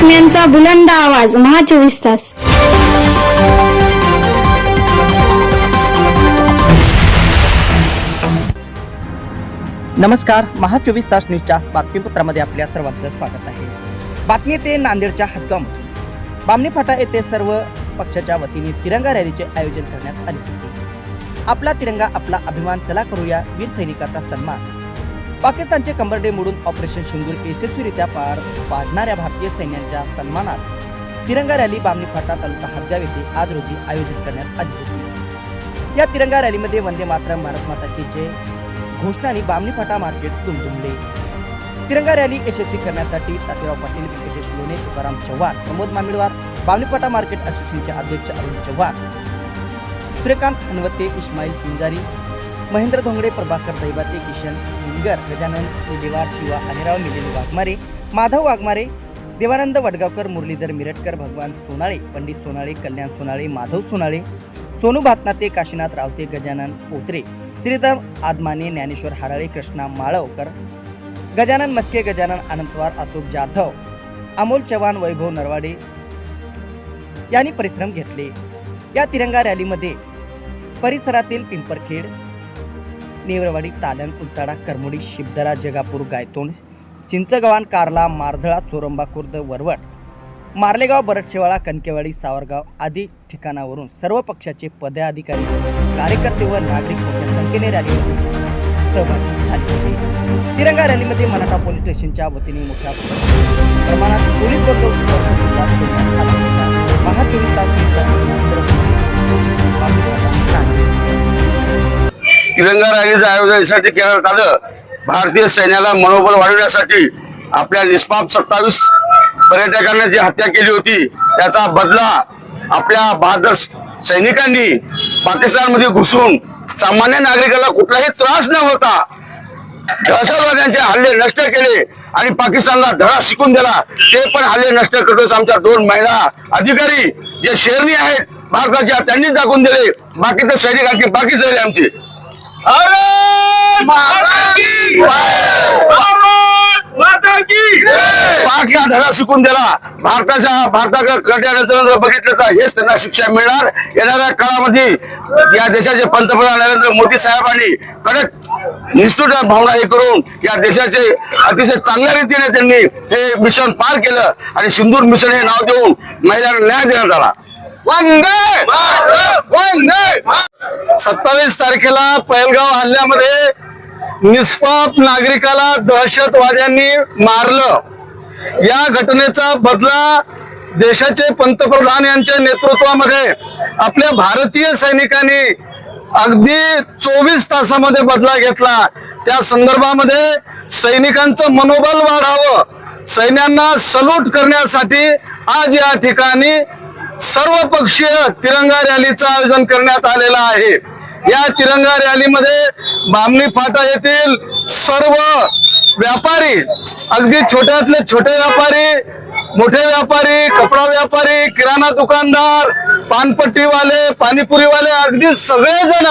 बातम्यांचा बुलंद आवाज महा 24 तास. नमस्कार, महा 24 तास न्यूजच्या बातमीपत्रामध्ये आपल्या सर्वांचं स्वागत आहे. बातमी येते नांदेडच्या हदगावमधून. बामणी फाटा येथे सर्व पक्षाच्या वतीने तिरंगा रॅलीचे आयोजन करण्यात आले होते. आपला तिरंगा आपला अभिमान, चला करूया वीर सैनिकाचा सन्मान. पाकिस्तानचे कंबरडे मोडून ऑपरेशन सिंदूर यशस्वीरित्या पार पाडणाऱ्या भारतीय सैन्याच्या सन्मानात तिरंगा रॅली बामणी फाटा तालुका हदगाव येथे आज रोजी आयोजित करण्यात आली होती. या तिरंगा रॅलीमध्ये वंदे मातरम, भारत माता की जय घोषणाने बामणी फाटा मार्केट दुमदुमले. तिरंगा रॅली यशस्वी करण्यासाठी तात्याराव पाटील, व्यंकटेश लोणे, तुकाराम चव्हाण, प्रमोद मामिडवार, बामणी फाटा मार्केट असोसिएशनचे अध्यक्ष अरुण चव्हाण, सूर्यकांत हनवते, इस्माईल पिंजारी, महेंद्र धोंगडे, प्रभाकर दैबाते, किशन हिंगर, गजानन निलेवार, शिवा अनिराव, मिलिंद वाघमारे, माधव वाघमारे, देवानंद वडगावकर, मुरलीधर मिरटकर, भगवान सोनाळे, पंडित सोनाळे, कल्याण सोनाळे, माधव सोनाळे, सोनू भातनाते, काशीनाथ रावते, गजानन पोत्रे, श्रीधर आदमाने, ज्ञानेश्वर हाराळे, कृष्णा माळवकर, गजानन मस्के, गजानन अनंतवार, अशोक जाधव, अमोल चव्हाण, वैभव नरवाडे यांनी परिश्रम घेतले. या तिरंगा रॅलीमध्ये परिसरातील पिंपरखेड, नेवरवाडी, तालन, उंचाडा, करमुडी, शिबदरा, जगापूर, गायतोंड, चिंचगव्हाण, कारला, मारझळा, चोरंबा खुर्द, वरवट, मार्लेगाव, बरटशेवाळा, कणकेवाडी, सावरगाव आदी ठिकाणावरून सर्व पक्षाचे पदाधिकारी, कार्यकर्ते व नागरिक मोठ्या संख्येने रॅलीमध्ये सहभागी झाले होते. तिरंगा रॅलीमध्ये मराठा पोलीस स्टेशनच्या वतीने मोठ्या प्रमाणात पोलीस बंदोबस्त सुद्धा ठेवण्यात आला होता. महा 24 तास तिरंगा रॅलीचं आयोजन यासाठी करण्यात आलं. भारतीय सैन्याला मनोबल वाढवण्यासाठी आपल्या निष्पाप 27 पर्यटकांना जी हत्या केली होती त्याचा बदला आपल्या बहादर सैनिकांनी पाकिस्तानमध्ये घुसून सामान्य नागरिकाला कुठलाही त्रास न होता दहशतवाद्यांचे हल्ले नष्ट केले आणि पाकिस्तानला धडा शिकून दिला. ते पण हल्ले नष्ट करतोच आमच्या 2 महिला अधिकारी जे शेरणी आहेत भारताच्या, त्यांनी दाखवून दिले. बाकीचे सैनिकांची बाकी झाले आमची. पाकला धडा शिकून दिला. भारताकडे बघितलं तर हेच त्यांना शिक्षा मिळणार. येणाऱ्या काळामध्ये या देशाचे पंतप्रधान नरेंद्र मोदी साहेबांनी कडक निष्ठुर भावना हे करून या देशाचे अतिशय चांगल्या रीतीने त्यांनी हे मिशन पार केलं आणि सिंदूर मिशन हे नाव देऊन महिलांना न्याय देण्यात आला. 27 तारखेला पहलगाव हल्ल्यामध्ये निष्पाप नागरिकाला दहशतवाद्यांनी मारलं. या घटनेचा बदला देशाचे पंतप्रधान यांच्या नेतृत्वामध्ये आपल्या भारतीय सैनिकांनी अगदी 24 तासामध्ये बदला घेतला. त्या संदर्भामध्ये सैनिकांचं मनोबल वाढावं, सैन्यांना सल्यूट करण्यासाठी आज या ठिकाणी सर्वपक्षीय तिरंगा रॅलीचं आयोजन करण्यात आलेलं आहे. या तिरंगा रॅलीमध्ये बामणी फाटा येथील सर्व व्यापारी, अगदी छोट्यातले छोटे व्यापारी, मोठे व्यापारी, कपडा व्यापारी, किराणा दुकानदार, पानपट्टीवाले, पाणीपुरीवाले, अगदी सगळेजण,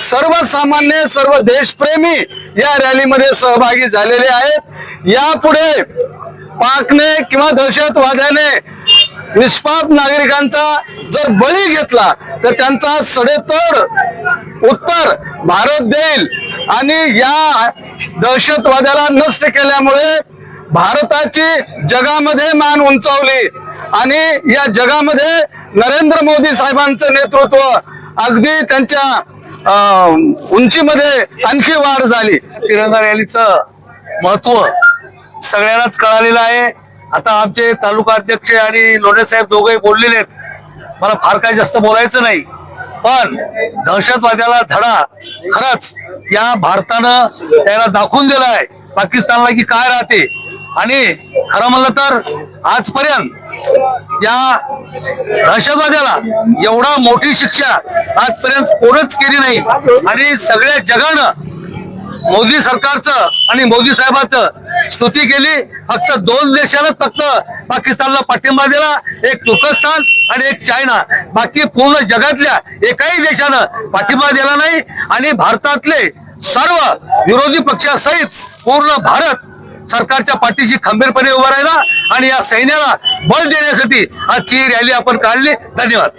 सर्वसामान्य, सर्व देशप्रेमी या रॅलीमध्ये सहभागी झालेले आहेत. यापुढे पाकने किंवा दहशतवाद्याने निष्पाप नागरिकांचा जर बळी घेतला तर त्यांचा सडेतोड उत्तर भारत देईल. आणि या दहशतवाद्याला नष्ट केल्यामुळे भारताची जगामध्ये मान उंचावली आणि या जगामध्ये नरेंद्र मोदी साहेबांचं नेतृत्व अगदी त्यांच्या उंचीमध्ये आणखी वाढ झाली. तिरंगा रॅलीचं महत्व सगळ्यांनाच कळालेलं आहे. आता आमचे तालुका अध्यक्ष आणि लोणे साहेब दोघंही बोललेले आहेत. मला फार काही जास्त बोलायचं नाही, पण दहशतवाद्याला धडा खरंच या भारतानं त्याला दाखवून दिला आहे पाकिस्तानला की काय राहते. आणि खरं म्हणलं तर आजपर्यंत या दहशतवाद्याला एवढा मोठी शिक्षा आजपर्यंत कोणच केली नाही. आणि सगळ्या जगानं मोदी सरकारचं आणि मोदी साहेबांचं स्तुती केली. फक्त 2 देशांना फक्त पाकिस्तानला पाठिंबा दिला, एक तुर्कस्तान आणि एक चायना. बाकी पूर्ण जगातल्या एकाही देशानं पाठिंबा दिला नाही. आणि भारतातले सर्व विरोधी पक्षासहित पूर्ण भारत सरकारच्या पाठीशी खंबीरपणे उभा राहिला आणि या सैन्याला बळ देण्यासाठी आजची रॅली आपण काढली. धन्यवाद.